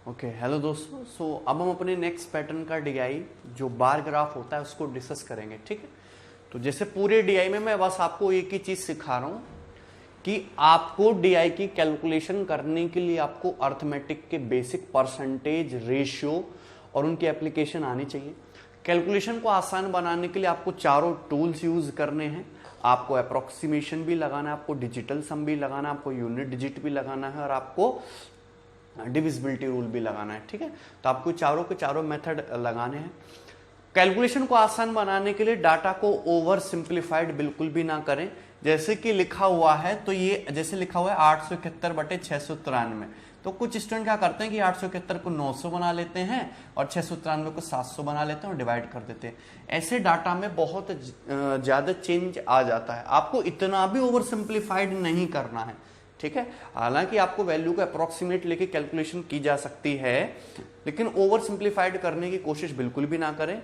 Okay hello दोस्तों। अब हम अपने नेक्स्ट पैटर्न का डीआई जो बार ग्राफ होता है उसको डिस्कस करेंगे। ठीक है, तो जैसे पूरे डीआई में मैं बस आपको एक ही चीज सिखा रहा हूं कि आपको डीआई की कैलकुलेशन करने के लिए आपको अर्थमेटिक के बेसिक परसेंटेज रेशियो और उनकी एप्लीकेशन आनी चाहिए। कैलकुलेशन को आसान बनाने के लिए आपको चारों टूल्स यूज करने हैं। आपको अप्रोक्सीमेशन भी लगाना है, आपको डिजिटल सम भी लगाना है, आपको यूनिट डिजिट भी लगाना है और आपको डिविजिबिलिटी रूल भी लगाना है। ठीक है, तो आपको चारों के चारों मेथड लगाने हैं। कैलकुलेशन को आसान बनाने के लिए डाटा को ओवर सिंप्लीफाइड बिल्कुल भी ना करें। जैसे कि लिखा हुआ है, तो ये जैसे लिखा हुआ है 871/693, तो कुछ स्टूडेंट क्या करते हैं कि 871 को 900 बना लेते हैं और 693 को 700 बना लेते हैं और डिवाइड कर देते हैं। ऐसे डाटा में बहुत ज्यादा चेंज आ जाता है। आपको इतना भी ओवर सिंप्लीफाइड नहीं करना है। ठीक है, हालांकि आपको वैल्यू को अप्रोक्सीमेट लेके कैलकुलेशन की जा सकती है, लेकिन ओवर सिंप्लीफाइड करने की कोशिश बिल्कुल भी ना करें।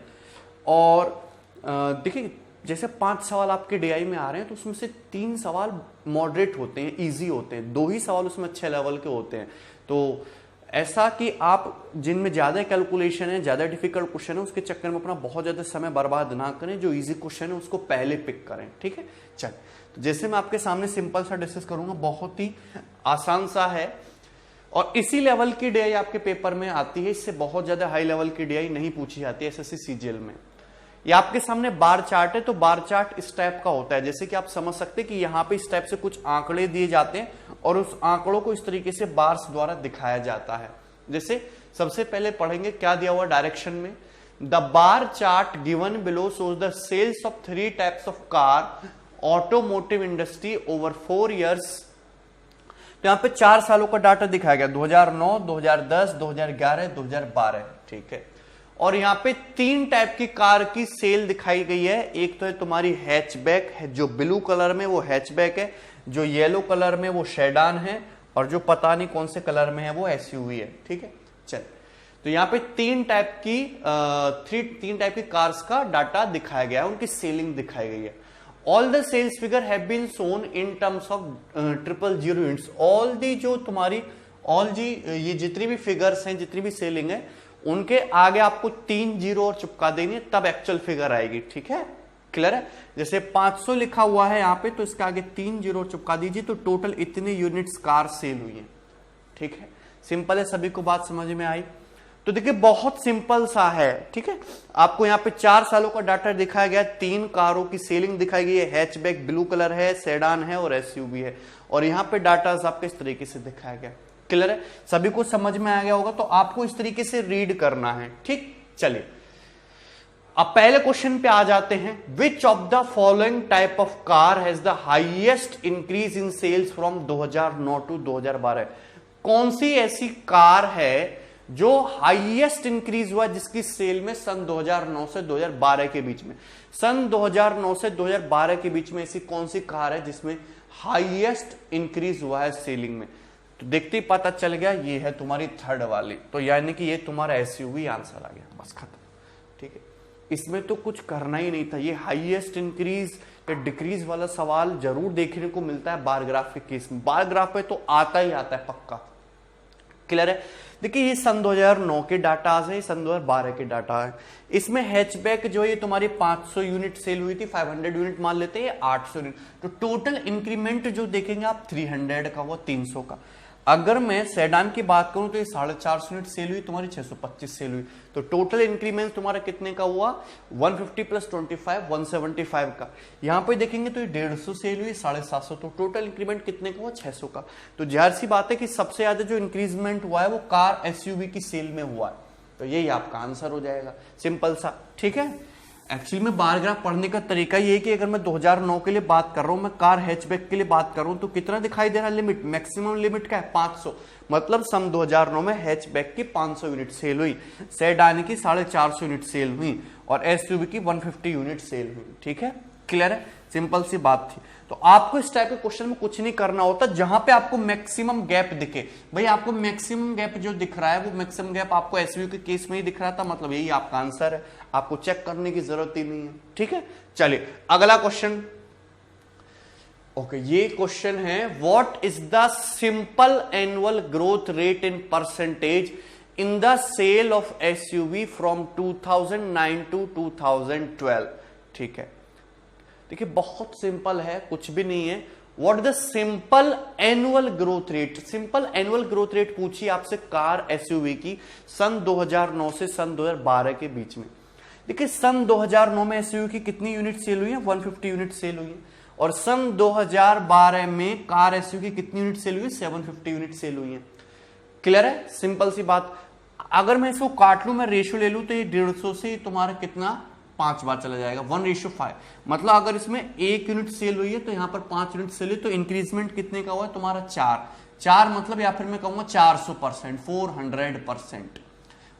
और देखिए, जैसे 5 सवाल आपके डीआई में आ रहे हैं, तो उसमें से 3 सवाल मॉडरेट होते हैं, इजी होते हैं, 2 ही सवाल उसमें अच्छे लेवल के होते हैं। तो ऐसा कि आप जिनमें ज्यादा कैलकुलेशन है, ज्यादा डिफिकल्ट क्वेश्चन है, उसके चक्कर में अपना बहुत ज्यादा समय बर्बाद ना करें। जो इजी क्वेश्चन है उसको पहले पिक करें। ठीक है, चल तो जैसे मैं आपके सामने सिंपल सा डिस्कस करूंगा, बहुत ही आसान सा है और इसी लेवल की डीआई आपके पेपर में आती है। इससे बहुत ज्यादा हाई लेवल की डीआई नहीं पूछी जाती है एसएससी सीजीएल में। ये आपके सामने बार चार्ट है, तो बार चार्ट इस टाइप का होता है। जैसे कि आप समझ सकते हैं कि यहाँ पे इस टाइप से कुछ आंकड़े दिए जाते हैं और उस आंकड़ों को इस तरीके से बार्स द्वारा दिखाया जाता है। जैसे सबसे पहले पढ़ेंगे क्या दिया हुआ डायरेक्शन में, the bar chart given below shows the sales of 3 types of car automotive industry over 4 years. तो यहां पे 4 सालों का डाटा दिखाया गया, 2009, 2010, 2011, 2012। ठीक है, और यहां पे 3 टाइप की कार की सेल दिखाई गई है। एक तो है तुम्हारी हैचबैक है, जो ब्लू कलर में वो हैचबैक है, जो येलो कलर में वो शेडान है, और जो पता नहीं कौन से कलर में है वो एसयूवी है। ठीक है, चल तो यहां पे 3 टाइप की कार्स का डाटा दिखाया गया है, उनकी सेलिंग दिखाई गई है। All the sales figure have been shown in terms of 000 units. ये जितनी भी फिगर्स हैं, जितनी भी सेलिंग है, उनके आगे आपको 3 जीरो और चिपका देनी है, तब एक्चुअल फिगर आएगी। ठीक है, क्लियर है। जैसे 500 लिखा हुआ है यहाँ पे, तो इसके आगे 3 जीरो चिपका दीजिए, तो टोटल इतने यूनिट्स कार सेल हुई है। ठीक है, सिंपल है, सभी को बात समझ में आई। तो देखिए बहुत सिंपल सा है। ठीक है, आपको यहाँ पे 4 सालों का डाटा दिखाया गया, 3 कारों की सेलिंग दिखाई गई है, हैचबैक ब्लू कलर है, सेडान है और एसयूवी है, और यहाँ पे डाटा आपके इस तरीके से दिखाया गया। क्लियर है, सभी को समझ में आ गया होगा। तो आपको इस तरीके से रीड करना है। ठीक, चलिए अब पहले क्वेश्चन पे आ जाते हैं। Which of the following type of car has the highest increase in sales from 2009 to 2012। कौन सी ऐसी कार है जो हाईएस्ट इंक्रीज हुआ, जिसकी सेल में सन 2009 से 2012 के बीच में, सन 2009 से 2012 के बीच में ऐसी कौन सी कार है जिसमें हाईएस्ट इंक्रीज हुआ है सेलिंग में। तो देखते ही पता चल गया, ये है तुम्हारी थर्ड वाली, तो यानी कि ये तुम्हारा एसयूवी आंसर आ गया, बस खत्म। ठीक है, इसमें तो कुछ करना ही नहीं था। ये हाईएस्ट इंक्रीज या डिक्रीज वाला सवाल जरूर देखने को मिलता है बार ग्राफ के केस में। बार ग्राफ पे तो आता ही आता है पक्का। क्लियर है। देखिए ये सन 2009 के डाटा है, सन 2012 के डाटा है। इसमें हैचबैक जो है तुम्हारी 500 यूनिट सेल हुई थी, 500 यूनिट मान लेते हैं, 800 यूनिट। तो टोटल इंक्रीमेंट जो देखेंगे आप 300 का, वो 300 का। अगर मैं सेडान की बात करूं तो ये 450 यूनिट सेल हुई, तुम्हारी 625 सेल हुई। तो टोटल इंक्रीमेंट तुम्हारा कितने का हुआ, 150 + 25 175 का। यहां पे देखेंगे तो ये 150 सेल हुई, 750, तो टोटल इंक्रीमेंट कितने का हुआ, 600 का। तो जाहिर सी बात है कि सबसे ज्यादा जो इंक्रीजमेंट हुआ है वो कार एसयूवी की सेल में हुआ है। तो यही आपका आंसर हो जाएगा, सिंपल सा। ठीक है, एक्चुअली में बार ग्राफ पढ़ने का तरीका ये है कि अगर मैं 2009 के लिए बात कर रहा हूं, मैं कार हैचबैक के लिए बात कर रहा हूं, तो कितना दिखाई दे रहा है लिमिट, मैक्सिमम लिमिट क्या है, 500। मतलब सन 2009 में हैचबैक की 500 यूनिट सेल हुई, सेडान की 450 यूनिट सेल हुई और एसयूवी की 150 यूनिट सेल हुई। ठीक है, क्लियर है, सिंपल सी बात थी। तो आपको इस टाइप के क्वेश्चन में कुछ नहीं करना होता, जहां पे आपको मैक्सिमम गैप दिखे। भाई आपको मैक्सिमम गैप जो दिख रहा है, वो मैक्सिमम गैप आपको एसयूवी के केस में ही दिख रहा था, मतलब यही आपका आंसर है, आपको चेक करने की जरूरत ही नहीं है। ठीक है, चलिए अगला क्वेश्चन। ओके, ये क्वेश्चन है, what is the simple annual growth rate in percentage in the sale of SUV from 2009 to 2012। ठीक है, देखिए बहुत सिंपल है, कुछ भी नहीं है। What the simple annual growth rate, simple annual growth rate पूछी आपसे कार एसयूवी की सन 2009 से सन 2012 के बीच में। देखिए सन 2009 में एसयूवी की कितनी यूनिट सेल हुई है, 150 यूनिट सेल हुई है, और सन 2012 में कार एसयूवी की कितनी यूनिट सेल हुई है, 750 यूनिट सेल हुई है। क्लियर है, सिंपल सी बात। अगर मैं इसको काट लू, मैं रेशियो ले लू, तो ये 150 से तुम्हारा कितना 5 बार चला जाएगा, 1:5। मतलब अगर इसमें 1 यूनिट सेल हुई है तो यहां पर 5 यूनिट सेल हुई, तो इंक्रीजमेंट कितने का हुआ है तुम्हारा 4 मतलब, या फिर मैं कहूंगा 400%, 400%।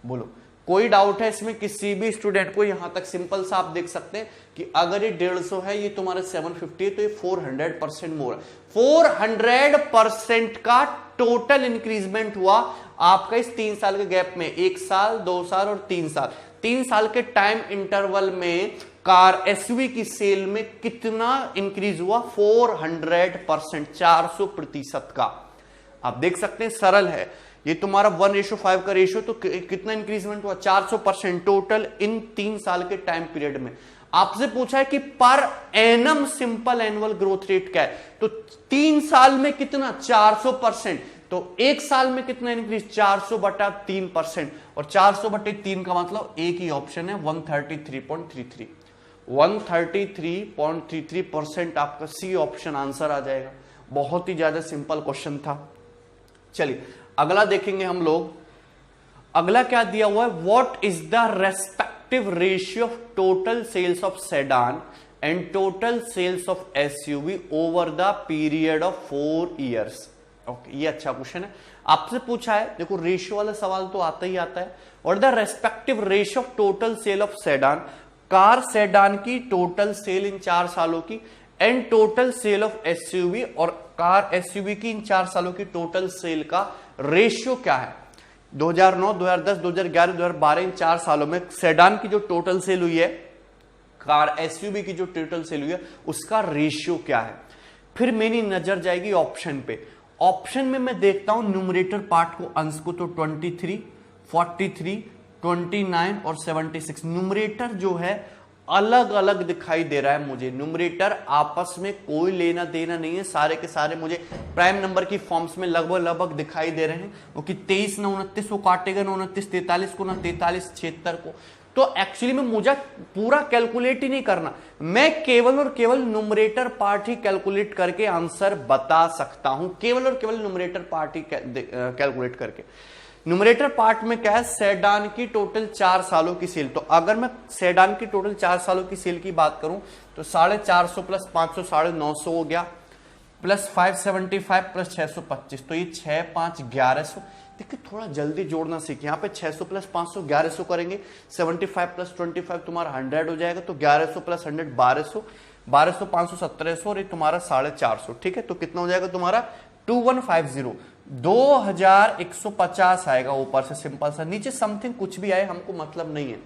बोलो कोई डाउट है इसमें किसी भी स्टूडेंट को? यहां तक सिंपल सा आप देख सकते हैं कि अगर ये 150 है, ये तुम्हारे 750 है, तो ये 400% मोर, 400% का टोटल इंक्रीजमेंट हुआ आपका इस 3 साल के गैप में। 1 साल, 2 साल और 3 साल, 3 साल के टाइम इंटरवल में कार एसयूवी की सेल में कितना इंक्रीज हुआ, 400%, 400% का। आप देख सकते हैं, सरल है। ये तुम्हारा 1:5 का रेशियो, तो कितना इंक्रीजमेंट हुआ, 400% टोटल इन 3 साल के टाइम पीरियड में। आपसे पूछा है कि per annum simple annual growth rate क्या है, तो 3 साल में कितना, 400%। तो 1 साल में कितना इंक्रीज, 400/3%, और 400/3 का मतलब एक ही ऑप्शन है, 133.33, 133.33% आपका सी ऑप्शन आंसर आ जाएगा। बहुत ही ज्यादा सिंपल क्वेश्चन था। चलिए अगला देखेंगे हम लोग। अगला क्या दिया हुआ है, what is the respective ratio of total sales of sedan and total sales of SUV over the period of 4 years. Okay, ये अच्छा क्वेश्चन है, आपसे पूछा है। देखो रेशियो वाला सवाल तो आता ही आता है। और the respective ratio of total sale of sedan, car sedan की टोटल सेल इन 4 सालों की, and total sale of SUV, और कार एसयूवी की इन 4 सालों की टोटल सेल का रेशियो क्या है। 2009, 2010, 2011, 2012 इन 4 सालों में सेडान की जो टोटल सेल हुई है, कार एसयूवी की जो टोटल सेल हुई है, उसका रेशियो क्या है। फिर मेरी नजर जाएगी ऑप्शन पे। ऑप्शन में मैं देखता हूं न्यूमरेटर पार्ट को, अंश को, तो 23, 43, 29 और 76 न्यूमरेटर जो है अलग अलग दिखाई दे रहा है मुझे। न्यूमरेटर आपस में कोई लेना देना नहीं है, सारे के सारे मुझे प्राइम नंबर की फॉर्म्स में लगभग दिखाई दे रहे हैं। क्योंकि 23 ना 29 को काटेगा, ना 29 43 को, ना 43 76 को। तो एक्चुअली में मुझे पूरा कैलकुलेट ही नहीं करना, मैं केवल और केवल न्यूमरेटर पार्ट ही कैलकुलेट करके आंसर बता सकता हूं, केवल और केवल न्यूमरेटर पार्ट ही कैलकुलेट करके। न्यूमरेटर पार्ट में क्या है, सेडान की टोटल 4 सालों की सेल। तो अगर मैं सेडान की टोटल 4 सालों की सेल की बात करूं तो 450 प्लस 500 950 हो गया, प्लस 575 प्लस 625, तो ये 6 5 1100। देखिए थोड़ा जल्दी जोड़ना सीखिए। यहाँ पे 600 प्लस 500 1100 करेंगे, 75 प्लस 25 तुम्हारा 100 हो जाएगा, तो 1100 प्लस 100 1200, 1200 500 1700, और ये तुम्हारा 450। ठीक है, तो कितना हो जाएगा तुम्हारा 2150, 2150 आएगा ऊपर से सिंपल सा। नीचे समथिंग कुछ भी आए हमको मतलब नहीं है।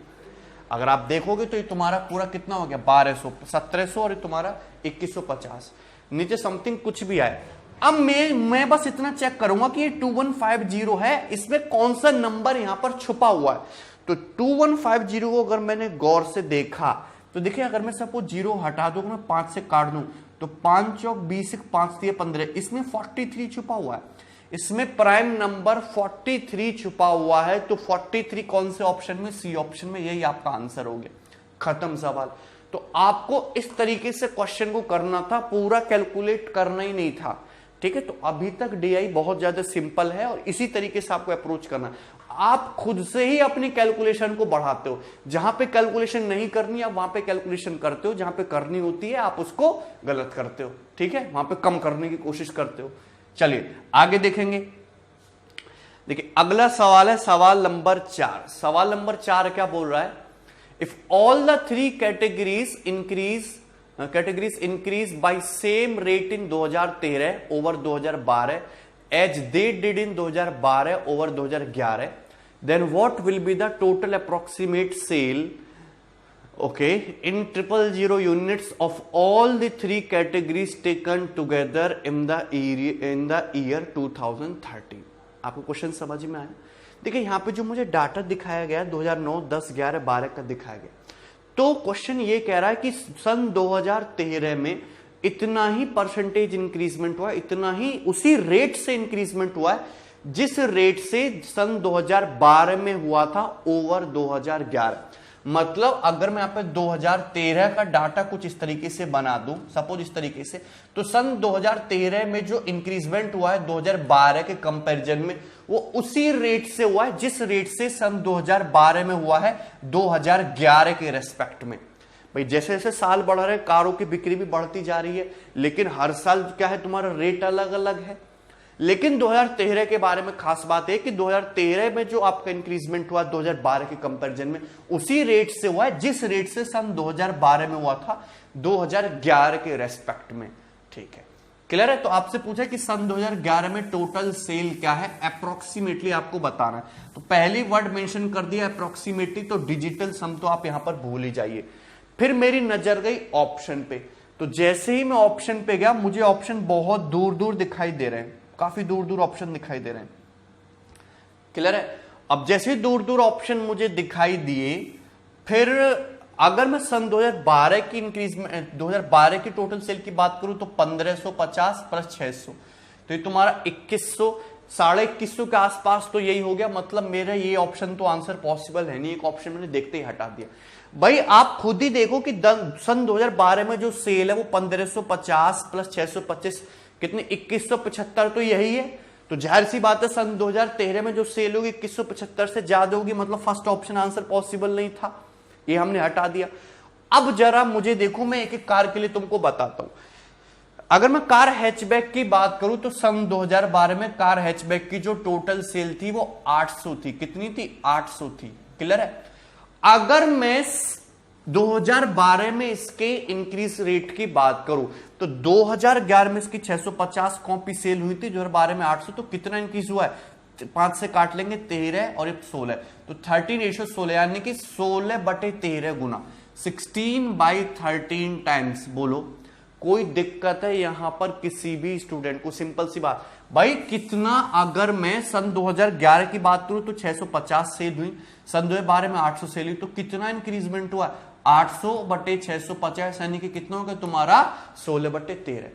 अगर आप देखोगे तो ये तुम्हारा पूरा कितना हो गया 1200, 1700, और ये तुम्हारा 2150। नीचे समथिंग कुछ भी आए। अब मैं बस इतना चेक करूंगा कि ये 2150 है, इसमें कौन सा नंबर यहां पर छुपा हुआ है। तो 2150 को अगर मैंने गौर से देखा तो देखिए, अगर मैं सपोज 0 हटा दूं, मैं 5 से काट दूं, तो 5 चौक 20, 5 दिए 15, इसमें 43 छुपा हुआ है। इसमें प्राइम नंबर 43 छुपा हुआ है। तो 43 कौन से ऑप्शन में, सी ऑप्शन में, यही आपका आंसर हो गया, खत्म सवाल। तो आपको इस तरीके से क्वेश्चन को करना था, पूरा कैलकुलेट करना ही नहीं था। ठीक है, तो अभी तक डीआई बहुत ज्यादा सिंपल है और इसी तरीके से आपको अप्रोच करना। आप खुद से ही अपनी कैलकुलेशन को बढ़ाते हो, जहां पे कैलकुलेशन नहीं करनी आप वहां पे कैलकुलेशन करते हो, जहां पे करनी होती है आप उसको गलत करते हो। ठीक है, वहां पे कम करने की कोशिश करते हो। चलिए आगे देखेंगे। देखिए अगला सवाल है सवाल नंबर 4। सवाल नंबर 4 क्या बोल रहा है, if all the 3 categories increase by same rate in 2013 over 2012 as they did in 2012 over 2011, then what will be the total approximate sale in 000 units of all the 3 categories taken together in the year 2013। आपको question समझ में आया। देखिए यहाँ पे जो मुझे data दिखाया गया 2009, 10, 11, 12 का दिखाया गया, तो क्वेश्चन ये कह रहा है कि सन 2013 में इतना ही परसेंटेज इंक्रीजमेंट हुआ, इतना ही उसी रेट से इंक्रीजमेंट हुआ है जिस रेट से सन 2012 में हुआ था ओवर 2011। मतलब अगर मैं यहाँ पे 2013 का डाटा कुछ इस तरीके से बना दूं, सपोज इस तरीके से, तो सन 2013 में जो इंक्रीजमेंट हुआ है 2012 के कंपैरिजन में, वो उसी रेट से हुआ है जिस रेट से सन 2012 में हुआ है 2011 के रेस्पेक्ट में। भाई जैसे जैसे साल बढ़ रहे हैं कारों की बिक्री भी बढ़ती जा रही है, लेकिन हर साल क्या है तुम्हारा रेट अलग अलग है। लेकिन 2013 के बारे में खास बात है कि 2013 में जो आपका इंक्रीजमेंट हुआ 2012 के कंपैरिजन में उसी रेट से हुआ है जिस रेट से सन 2012 में हुआ था 2011 के रेस्पेक्ट में। ठीक है, क्लियर है। तो आपसे पूछा कि सन 2011 में टोटल सेल क्या है, अप्रोक्सीमेटली आपको बताना है। तो पहली वर्ड मेंशन कर दिया अप्रोक्सीमेटली, तो डिजिटल सम तो आप यहां पर भूल ही जाइए। फिर मेरी नजर गई ऑप्शन पे, तो जैसे ही मैं ऑप्शन पे गया मुझे ऑप्शन बहुत दूर दूर दिखाई दे रहे हैं, काफी दूर दूर ऑप्शन दिखाई दे रहे हैं, क्लियर है। अब जैसे दूर दूर ऑप्शन मुझे दिखाई दिए, फिर अगर मैं सन 2012 की इंक्रीजमेंट 2012 की टोटल सेल की बात करूं तो 1550 प्लस 600, तो ये तुम्हारा 2100, 2150 के आसपास तो यही हो गया। मतलब मेरा ये ऑप्शन तो आंसर पॉसिबल है नहीं, एक ऑप्शन मैंने देखते ही हटा दिया। भाई आप खुद ही देखो कि सन 2012 में जो सेल है वो 1550 प्लस 625 कितने 2175, तो यही है। तो जाहिर सी बात है सन 2013 में जो सेल होगी 2175 से ज्यादा होगी, मतलब फर्स्ट ऑप्शन आंसर पॉसिबल नहीं था, ये हमने हटा दिया। अब जरा मुझे देखो, मैं एक एक कार के लिए तुमको बताता हूं। अगर मैं कार हैचबैक की बात करूं तो सन 2012 में कार हैचबैक की जो टोटल सेल थी वो 800 थी। कितनी थी? 800 थी, क्लियर है। अगर मैं 2012 में इसके इंक्रीज रेट की बात करूं तो 2011 में इसकी 650 कॉपी सेल हुई थी, 2012 में 800, तो कितना इंक्रीज हुआ है? 5 से काट लेंगे 13 और 16, तो 13:16, यानी कि 16/13 गुना, 16/13 टाइम्स। बोलो कोई दिक्कत है यहां पर किसी भी स्टूडेंट को? सिंपल सी बात भाई, कितना अगर मैं सन 2011 की बात करूं तो 650 सेल हुई, सन 2012 में 800 सेल हुई, तो कितना इंक्रीजमेंट हुआ? 800/650, यानी कि कितना होगा तुम्हारा? 16/13।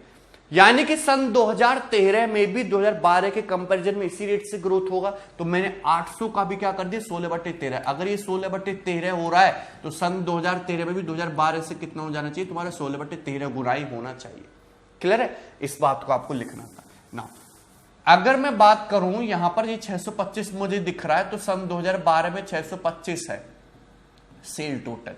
यानी कि सन 2013 में भी 2012 के कंपैरिजन में इसी रेट से ग्रोथ होगा, तो मैंने 800 का भी क्या कर दिया? 16/13। अगर ये 16/13 हो रहा है तो सन 2013 में भी 2012 से कितना हो जाना चाहिए तुम्हारा? 16/13 गुना ही होना चाहिए, क्लियर है। इस बात को आपको लिखना था ना। अगर मैं बात करूं यहां पर ये 625 मुझे दिख रहा है, तो सन 2012 में 625 है सेल टोटल।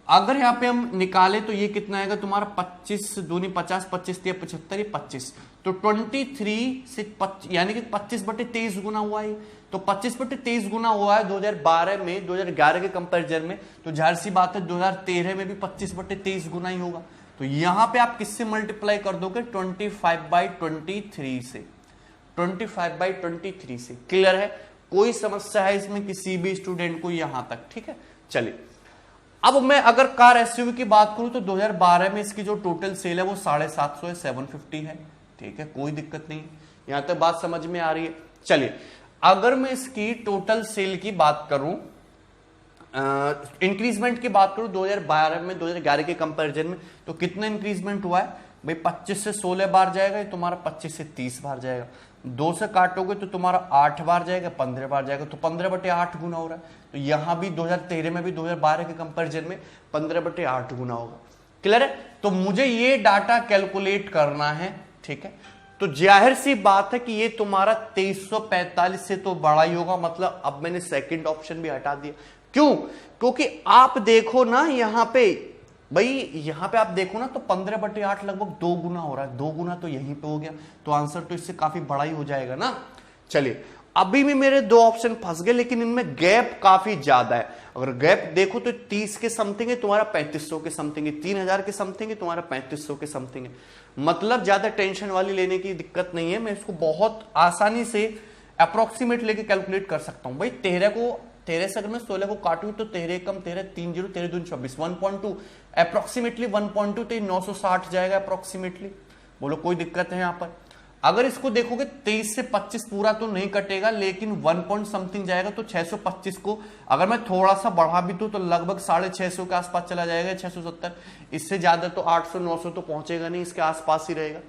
अगर यहां पे हम निकाले तो ये कितना आएगा तुम्हारा? 25 दूनी 50, 25 या 75, ये 25, तो 23 से यानी कि 25/23 गुना हुआ है। तो 25/23 गुना हुआ है 2012 में 2011 के कंपैरिजन में, तो जाहिर सी बात है 2013 में भी 25/23 गुना ही होगा। तो यहां पे आप किससे मल्टीप्लाई कर दोगे? 25/23 से, 25/23 से, क्लियर है। कोई समस्या है इसमें किसी भी स्टूडेंट को यहां तक? ठीक है, चलिए। अब मैं अगर कार एसयूवी की बात करूं तो 2012 में इसकी जो टोटल सेल है वो 750 है, 750 है, ठीक है, कोई दिक्कत नहीं, यहां तक बात समझ में आ रही है। चलिए, अगर मैं इसकी टोटल सेल की बात करूं, इंक्रीजमेंट की बात करूं 2012 में 2011 के कंपैरिजन में, तो कितना इंक्रीजमेंट हुआ है भाई? 25 से 16 बार जाएगा, ये तुम्हारा 25 से 30 बार जाएगा, 2 से काटोगे तो तुम्हारा 8 बार जाएगा, 15 बार जाएगा, तो 15/8 गुना हो रहा है। तो यहां भी 2013 में भी 2012 के कंपैरिजन में 15/8 गुना होगा, क्लियर है। तो मुझे ये डाटा कैलकुलेट करना है, ठीक है। तो जाहिर सी बात है कि ये तुम्हारा 2345 से तो बड़ा ही होगा, मतलब अब मैंने सेकंड ऑप्शन भी हटा दिया। क्यों? क्योंकि आप देखो ना यहां पे, भाई यहां पे आप देखो ना तो 15/8 लगभग 2 गुना हो रहा है, 2 गुना तो यहीं पे हो गया, तो आंसर तो इससे काफी बड़ा ही हो जाएगा ना। चलिए, अभी भी मेरे 2 ऑप्शन फंस गए, लेकिन इनमें गैप काफी ज्यादा है। अगर गैप देखो तो 30 के समथिंग है, तुम्हारा 3500 के समथिंग है, 3000 के समथिंग है, तुम्हारा 3500 के समथिंग है। मतलब ज्यादा टेंशन वाली लेने की दिक्कत नहीं है, मैं इसको बहुत आसानी से अप्रोक्सीमेट लेके कैलकुलेट कर सकता हूं। भाई 13 से अगर मैं 16 को काटू तो 13 कम 13, 3 0, 13 दूनी 24, 1.2 अप्रोक्सीमेटली 1.2, तो 960 जाएगा अप्रोक्सीमेटली। बोलो कोई दिक्कत है यहां पर? अगर इसको देखोगे 23 से 25 पूरा तो नहीं कटेगा, लेकिन 1 पॉइंट समथिंग जाएगा, तो 625 को अगर मैं थोड़ा सा बढ़ा भी दूं तो लगभग 650 के आसपास चला जाएगा, 670। इससे ज्यादा तो 800 900 तो पहुंचेगा नहीं, इसके आसपास ही रहेगा।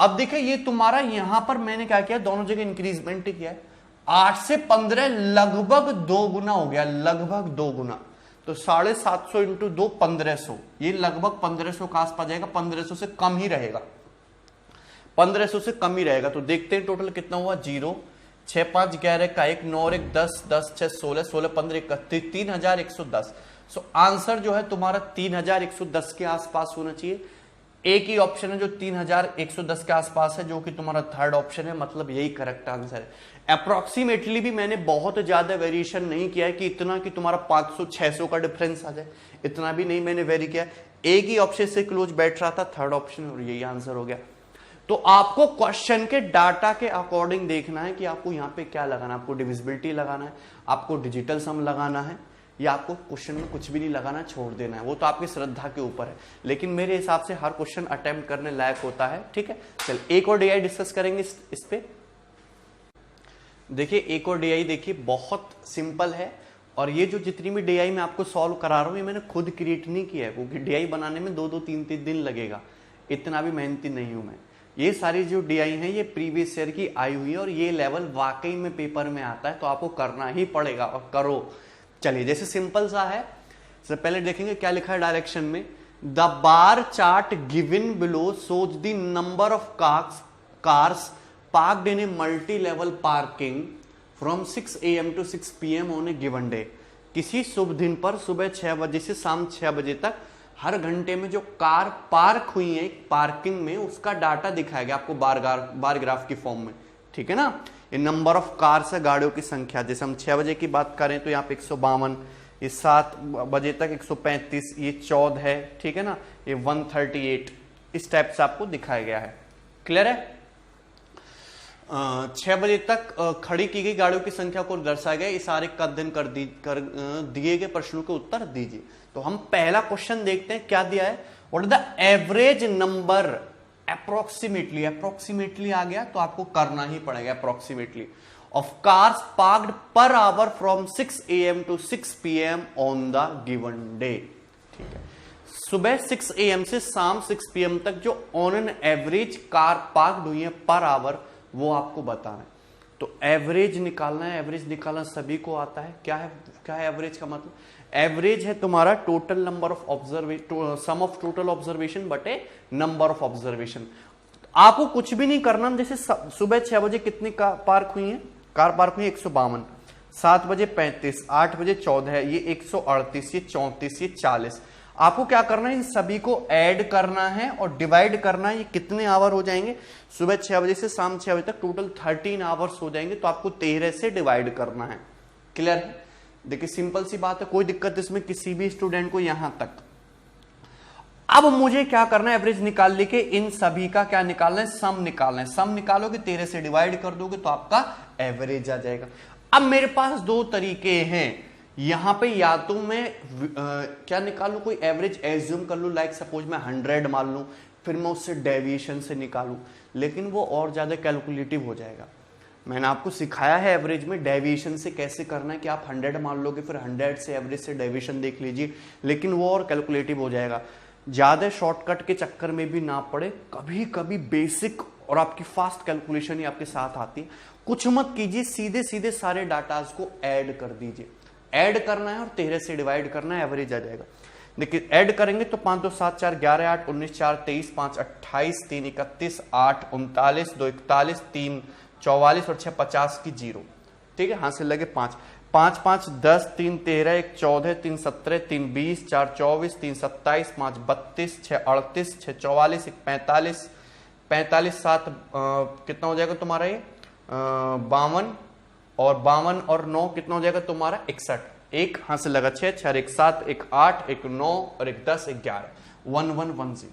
अब देखिए ये तुम्हारा यहां पर मैंने क्या किया, दोनों जगह इंक्रीजमेंट ही किया है। 8 से 15 लगभग 2 गुना हो गया, लगभग 2 गुना। तो 750 इंटू 2 1500, ये लगभग 1500 के आसपास जाएगा, 1500 से कम ही रहेगा, 1500 से कम ही रहेगा। तो देखते हैं टोटल कितना हुआ, 0 6 5 11 का 1 9 और 1 10 10 6 16 16 15 31 3110। सो आंसर जो है तुम्हारा 3110 के आसपास होना चाहिए। एक ही ऑप्शन है जो 3110 के आसपास है, जो कि तुम्हारा थर्ड ऑप्शन है, मतलब यही करेक्ट आंसर है। अप्रोक्सीमेटली भी मैंने बहुत ज्यादा वेरिएशन नहीं किया है कि इतना कि तुम्हारा 500 600 का डिफरेंस आ जाए, इतना भी नहीं मैंने वेरी किया। एक ही ऑप्शन से क्लोज बैठ रहा था, थर्ड ऑप्शन, और यही आंसर हो गया। तो आपको क्वेश्चन के डाटा के अकॉर्डिंग देखना है कि आपको यहां पे क्या लगाना है। आपको डिविजिबिलिटी लगाना है, आपको डिजिटल सम लगाना है, या आपको क्वेश्चन में कुछ भी नहीं लगाना, छोड़ देना है, वो तो आपकी श्रद्धा के ऊपर है। लेकिन मेरे हिसाब से हर क्वेश्चन अटेम्प्ट करने लायक होता है, ठीक है। चल एक और डीआई डिस्कस करेंगे इस पे। देखिए एक और डीआई देखिए बहुत सिंपल है, और ये जो जितनी भी डीआई मैं आपको सॉल्व करा रहा हूं ये मैंने खुद क्रिएट नहीं किया है, क्योंकि डीआई बनाने में 2-2 3-3 दिन लगेगा, इतना भी मेहनती नहीं हूं मैं। ये सारी जो डीआई है ये प्रीवियस ईयर की आई हुई है, और ये लेवल वाकई में पेपर में आता है, तो आपको करना ही पड़ेगा, और करो। चलिए जैसे सिंपल सा है, सबसे पहले देखेंगे क्या लिखा है डायरेक्शन में। The bar chart given below shows the number of cars parked in a multi level parking from 6 AM to 6 PM on A given day. किसी शुभ दिन पर सुबह 6 बजे से शाम 6 बजे तक हर घंटे में जो कार पार्क हुई है पार्किंग में, उसका डाटा दिखाया गया आपको बार ग्राफ की फॉर्म में, ठीक है ना। ये नंबर ऑफ कार्स है, गाड़ियों की संख्या। जैसे हम 6 बजे की बात करें तो यहाँ पे 152, ये 7 बजे तक 135, ये 14 है, ठीक है ना, ये 138, इस टाइप से आपको दिखाया गया है। क्लियर है। 6 बजे तक खड़ी की गई गाड़ियों की संख्या को दर्शाया गया। इस आरेख का अध्ययन कर दिए गए प्रश्नों के उत्तर दीजिए। तो हम पहला क्वेश्चन देखते हैं, क्या दिया है, what is the average number approximately आ गया तो आपको करना ही पड़ेगा approximately of cars parked per hour from 6 AM to 6 PM on the given day. ठीक है, सुबह 6 AM से शाम 6 PM तक जो on an average car parked हुई है पर आवर, वो आपको बताना है। तो एवरेज निकालना है, एवरेज निकालना सभी को आता है। क्या है एवरेज का मतलब? एवरेज है तुम्हारा total number of observation, sum of total observation बटे नंबर ऑफ ऑब्जर्वेशन। आपको कुछ भी नहीं करना। जैसे सुबह 6 बजे कितनी पार्क हुई है, कार पार्क हुई 152, 7 बजे 35, 8 बजे 14 है, ये 138, ये 34, ये 40। आपको क्या करना है, इन सभी को ऐड करना है और डिवाइड करना है। ये कितने आवर हो जाएंगे? सुबह 6 बजे से शाम 6 बजे तक टोटल 13 आवर्स हो जाएंगे। तो आपको 13 से डिवाइड करना है। क्लियर है? देखिए सिंपल सी बात है, कोई दिक्कत इसमें किसी भी स्टूडेंट को यहां तक। अब मुझे क्या करना है, एवरेज निकाल लेके इन सभी का क्या निकालना है, सम निकालना है। सम निकालोगे 13 से डिवाइड कर दोगे तो आपका एवरेज आ जाएगा। अब मेरे पास दो तरीके हैं यहां पे, या तो मैं क्या निकालू, कोई एवरेज एज्यूम कर लू, लाइक सपोज मैं 100 मान लू, फिर मैं उससे डेविएशन से निकालू, लेकिन वो और ज्यादा कैलकुलेटिव हो जाएगा। मैंने आपको सिखाया है एवरेज में डेविएशन से कैसे करना है कि आप 100 मान लोगे, फिर 100 से एवरेज से डेविएशन देख लीजिए, लेकिन वो और कैलकुलेटिव हो जाएगा। ज्यादा शॉर्टकट के चक्कर में भी ना पड़े, कभी कभी बेसिक और आपकी फास्ट कैलकुलेशन ही आपके साथ आती है। कुछ मत कीजिए, सीधे सीधे सारे डाटाज को ऐड कर दीजिए। ऐड करना है और 13 से डिवाइड करना है, एवरेज आ जाएगा। देखिए ऐड करेंगे तो 5 2 7 4 11 8 19 4 23 5 28 3 31 8 39 2 41 3 44 और 6 50 की 0। ठीक है, हासिल लगे 5 5 5 10 3 13 1 14 3 17 3 20 4 24 3 27 5 32 6 38 6 44 1 45 45 7 कितना हो जाएगा तुम्हारा ये 52 और 52 और 9 कितना हो जाएगा तुम्हारा 61। एक हासिल लगा 6 6 1 7 1 8 1 9 और 1 10 1 11 1 1 1 0।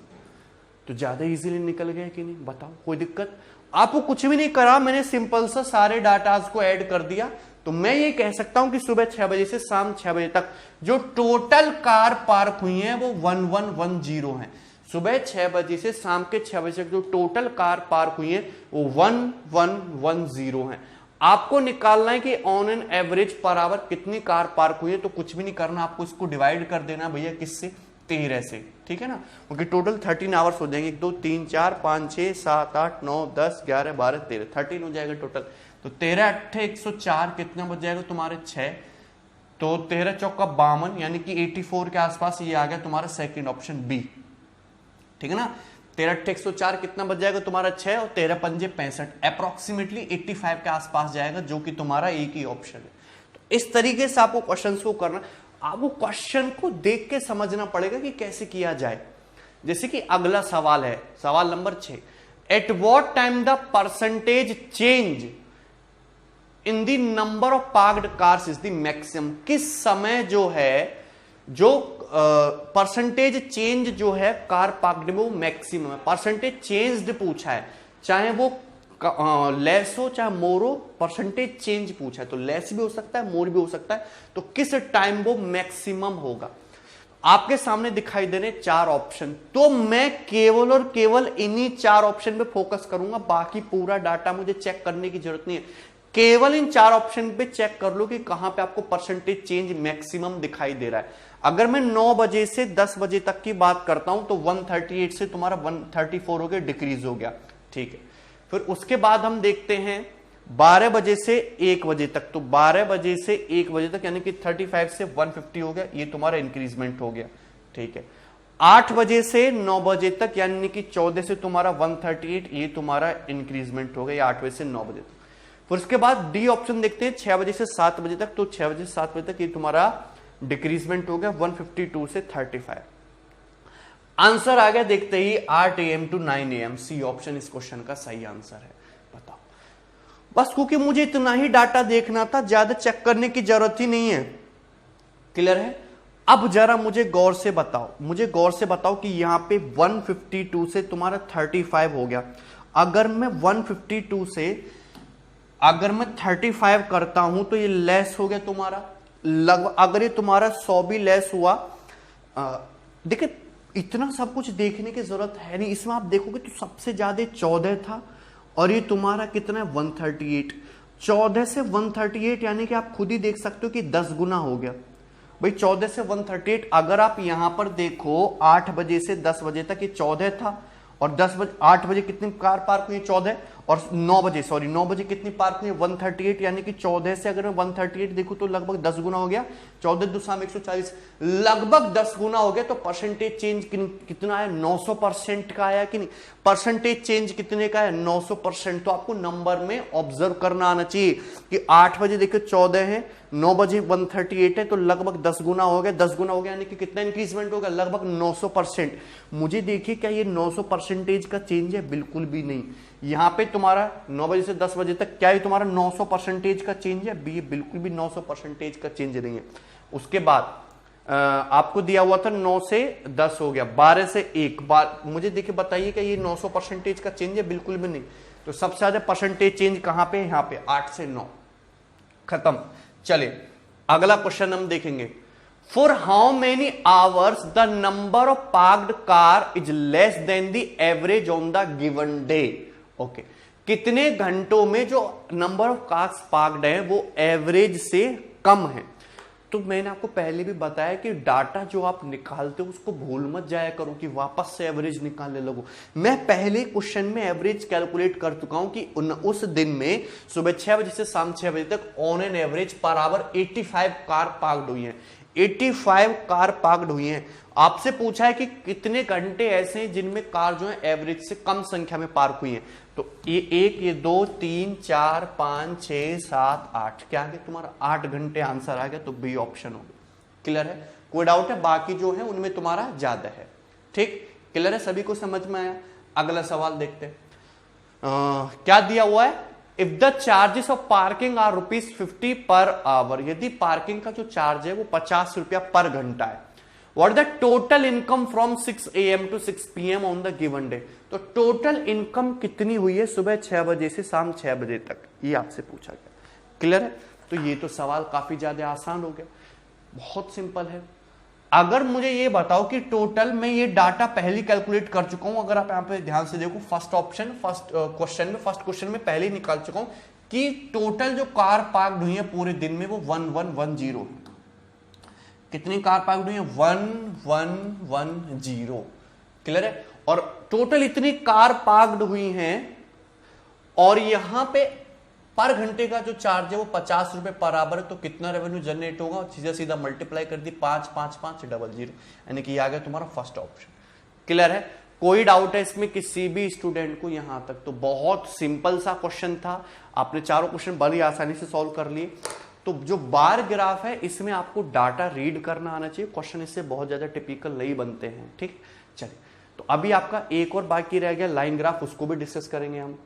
तो ज्यादा इजीली निकल गया कि नहीं, बताओ कोई दिक्कत? आपको कुछ भी नहीं करा, मैंने सिंपल सा सारे डाटाज को ऐड कर दिया। तो मैं ये कह सकता हूं कि सुबह 6 बजे से शाम 6 बजे तक जो टोटल कार पार्क हुई हैं वो 1110 है। सुबह 6 बजे से शाम के 6 बजे तक जो टोटल कार पार्क हुई है वो 1110 है। आपको निकालना है कि on an average per hour कितनी कार पार्क हुई है। तो कुछ भी नहीं करना, आपको इसको डिवाइड कर देना भैया किससे, 13 से, ठीक है ना, क्योंकि टोटल 13 आवर्स हो जाएंगे। 1 2 3 4 5 6 7 8 9 10 11 12 13 13 हो जाएगा टोटल। तो 13 8 104 कितना बच जाएगा तुम्हारे 6, तो 13 चौका 52 यानी कि 84 के आसपास ये आ गया तुम्हारा सेकंड ऑप्शन बी, ठीक है ना। 13 8 104 कितना बच जाएगा तुम्हारा 6 और 13 पंजे 65, अप्रोक्सीमेटली 85 के आसपास जाएगा, जो कि तुम्हारा एक ही ऑप्शन है। तो इस तरीके से आपको क्वेश्चन को करना, आपको क्वेश्चन को देख के समझना पड़ेगा कि कैसे किया जाए। जैसे कि अगला सवाल है, सवाल number 6, at what time the percentage change in the number of parked cars is the maximum. किस समय जो है, जो परसेंटेज चेंज जो है कार पार्क्ड में वो मैक्सिमम है। परसेंटेज चेंज्ड पूछा है, चाहे वो लेस हो चाहे मोर हो, परसेंटेज चेंज पूछा है, तो लेस भी हो सकता है मोर भी हो सकता है। तो किस टाइम वो मैक्सिमम होगा। आपके सामने दिखाई दे रहे 4 ऑप्शन, तो मैं केवल और केवल इन्हीं 4 ऑप्शन पे फोकस करूंगा, बाकी पूरा डाटा मुझे चेक करने की जरूरत नहीं है। केवल इन 4 ऑप्शन पे चेक कर लो कि कहां पे आपको परसेंटेज चेंज मैक्सिमम दिखाई दे रहा है। अगर मैं 9 बजे से 10 बजे तक की बात करता हूं तो 138 से तुम्हारा 134 हो गया, डिक्रीज हो गया, ठीक है। फिर उसके बाद हम देखते हैं 12 बजे से 1 बजे तक, तो 12 बजे से 1 बजे तक यानी कि 35 से 150 हो गया, ये तुम्हारा इंक्रीजमेंट हो गया, ठीक है। 8 बजे से 9 बजे तक यानी कि 14 से तुम्हारा 138, ये तुम्हारा इंक्रीजमेंट हो गया, 8 बजे से 9 बजे तक। फिर उसके बाद डी ऑप्शन देखते हैं 6 बजे से 7 बजे तक, तो 6 बजे से 7 बजे तक ये तुम्हारा डिक्रीजमेंट हो गया 152 से 35। आंसर आ गया देखते ही 8 AM to 9 AM, C option इस क्वेश्चन का सही आंसर है। बताओ, बस क्योंकि मुझे इतना ही डाटा देखना था, ज्यादा चेक करने की जरूरत ही नहीं है। क्लियर है। अब जरा मुझे गौर से बताओ, मुझे गौर से बताओ कि यहां पे 152 से तुम्हारा 35 हो गया। अगर मैं 152 से अगर मैं 35 करता हूं तो ये लेस हो गया तुम्हारा लगभग। अगर ये तुम्हारा 100 भी लेस हुआ, देखिए इतना सब कुछ देखने की जरूरत है नहीं, इसमें आप देखोगे तो सबसे ज्यादा 14 था और ये तुम्हारा कितना है 138। 14 से 138 यानी कि आप खुद ही देख सकते हो कि 10 गुना हो गया भाई। 14 से 138 अगर आप यहां पर देखो 8 बजे से 10 बजे तक ये 14 था और 8 बजे कितनी कार पार्क हुई 14, और 9 बजे कितनी पार्क हुई 138, यानी कि 14 से अगर मैं 138 देखूं तो लगभग 10 गुना हो गया। 14 दूसरा 140, लगभग 10 गुना हो गया। तो परसेंटेज चेंज कितना है 900% का आया कि नहीं। परसेंटेज चेंज कितने का है 900%। तो आपको नंबर में ऑब्जर्व करना आना चाहिए कि 8 बजे देखो 14 है, 9 बजे 138 है, तो लगभग 10 गुना हो गया। 10 गुना हो गया यानी कि कितना इंक्रीजमेंट होगा लगभग 900%। मुझे देखिए क्या ये 900% का चेंज है, बिल्कुल भी नहीं। यहां पे तुम्हारा 9 बजे से 10 बजे तक क्या है तुम्हारा 900% का चेंज है, बी बिल्कुल भी 900% का चेंज नहीं है। उसके बाद आपको दिया हुआ था 9 से 10 हो गया, 12 से 1 बार मुझे देखिए बताइए कि ये 900% का चेंज है, बिल्कुल भी नहीं। तो सबसे ज्यादा परसेंटेज चेंज कहां पे, यहां पे 8 से 9, खत्म। चलिए अगला क्वेश्चन हम देखेंगे। For how many hours the number of parked car is less than the average on the given day. Okay, कितने घंटों में जो नंबर ऑफ कार्स पार्क्ड है वो एवरेज से कम है। तो मैंने आपको पहले भी बताया कि डाटा जो आप निकालते हो उसको भूल मत जाया करो कि वापस से एवरेज निकालने लगो। मैं पहले क्वेश्चन में एवरेज कैलकुलेट कर चुका हूं कि उस दिन में सुबह 6 बजे से शाम 6 बजे तक on an average per hour 85 car parked हुई हैं। 85 कार पार्क्ड हुई हैं। आपसे पूछा है कि कितने घंटे ऐसे हैं जिनमें कार जो है एवरेज से कम संख्या में पार्क हुई हैं। तो ये 1, ये 2, 3, 4, 5, 6, 7, 8, क्या आ गया तुम्हारा 8 घंटे आंसर आ गया। तो बी ऑप्शन हो गया। क्लियर है, कोई डाउट है? बाकी जो है उनमें तुम्हारा ज्यादा है। ठीक, क्लियर है, सभी को समझ में आया। अगला सवाल देखते हैं क्या दिया हुआ है। If the charges of parking are ₹50 per our, यदि पार्किंग का जो चार्ज है वो 50 रुपया पर घंटा है। What the total income from 6 AM to 6 PM on the given day. तो टोटल इनकम कितनी हुई है सुबह 6 बजे से शाम 6 बजे तक, ये आपसे पूछा गया। क्लियर है, तो ये तो सवाल काफी ज्यादा आसान हो गया, बहुत सिंपल है। अगर मुझे ये बताओ कि टोटल मैं ये डाटा पहले कैलकुलेट कर चुका हूं, अगर आप यहां पे ध्यान से देखो फर्स्ट ऑप्शन फर्स्ट क्वेश्चन में पहले ही निकाल चुका हूं कि टोटल जो कार पार्क हुई है पूरे दिन में वो 1110 है। कितनी कार पार्क हुई है? 1110। क्लियर है? और टोटल इतनी कार पार्क्ड हुई हैं और यहां पे पर घंटे का जो चार्ज है वो 50 रुपए बराबर है, तो कितना रेवेन्यू जनरेट होगा? सीधा सीधा मल्टीप्लाई कर दी 55500, यानी कि आ गया तुम्हारा फर्स्ट ऑप्शन। क्लियर है? कोई डाउट है इसमें किसी भी स्टूडेंट को? यहां तक तो बहुत सिंपल सा क्वेश्चन था, आपने चारों क्वेश्चन बड़ी आसानी से सॉल्व कर लिए। तो जो बार ग्राफ है इसमें आपको डाटा रीड करना आना चाहिए, क्वेश्चन इससे बहुत ज्यादा टिपिकल नहीं बनते हैं। ठीक, चलिए तो अभी आपका एक और बाकी रह गया लाइन ग्राफ, उसको भी डिस्कस करेंगे हम।